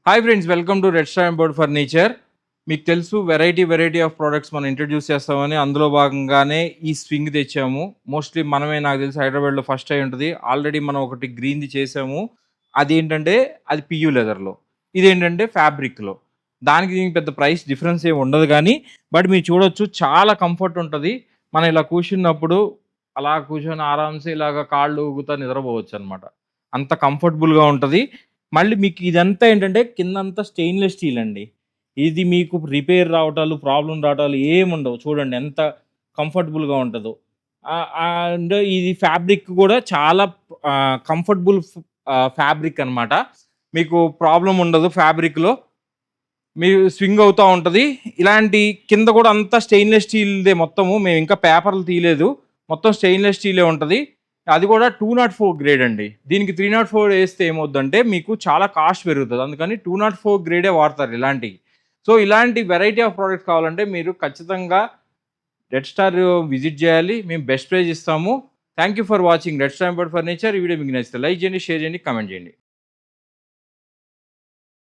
Hi friends, welcome to red star import furniture. మీకు తెలుసు variety of products మనం introduce చేస్తామని. అందులో భాగంగానే ఈ స్వింగ్ తెచ్చాము. మోస్ట్లీ మనమే, నాకు తెలిసి హైదరాబాద్‌లో ఫస్ట్ అయ్యి ఉంటది. ఆల్రెడీ మనం ఒకటి గ్రీన్‌ది చేసాము. అదేంటంటే అది పియూ లెదర్‌లో. ఇదేంటంటే ఫ్యాబ్రిక్‌లో. దానికి దీనికి పెద్ద ప్రైస్ డిఫరెన్స్ ఏమి ఉండదు గానీ, బట్ మీరు చూడొచ్చు చాలా కంఫర్ట్ ఉంటది. మనం ఇలా కూర్చున్నప్పుడు అలా కూర్చొని ఆరామ్‌సే ఇలాగ కాళ్ళు ఊగుతా నిద్రపోవచ్చనమాట. అంత కంఫర్టబుల్‌గా ఉంటది. మళ్ళీ మీకు ఇదంతా ఏంటంటే కిందంతా స్టెయిన్‌లెస్ స్టీల్ అండి. ఇది మీకు రిపేర్ రావటాలు, ప్రాబ్లమ్ రావటాలు ఏముండవు. చూడండి ఎంత కంఫర్టబుల్‌గా ఉంటదో. అండ్ ఇది ఫ్యాబ్రిక్ గూడా చాలా కంఫర్టబుల్ ఫ్యాబ్రిక్ అనమాట. మీకు ప్రాబ్లమ్ ఉండదు ఫ్యాబ్రిక్‌లో. మీరు స్వింగ్ అవుతా ఉంటది. ఇలాంటి కింద గూడా అంతా స్టెయిన్‌లెస్ స్టీల్‌దే మొత్తము. మేమింకా పేపర్లు తీయలేదు. మొత్తం స్టెయిన్‌లెస్ స్టీలే ఉంటది. అది కూడా 204 గ్రేడ్ అండి. దీనికి 304 ఏస్తే ఏమవుద్దంటే మీకు చాలా కాస్ట్ పెరుగుతది. అందుకని 204 గ్రేడే వాడతారు ఇలాంటియి. సో, ఇలాంటి వెరైటీ ఆఫ్ ప్రొడక్ట్స్ కావాలంటే మీరు ఖచ్చితంగా రెడ్ స్టార్ విజిట్ జేయాలి. మేము బెస్ట్ ప్రైస్ ఇస్తాము. Thank you for watching red star import furniture. ఈ వీడియో మీకు నచ్చితే లైక్ చేయండి, షేర్ చేయండి, కామెంట్ చేయండి.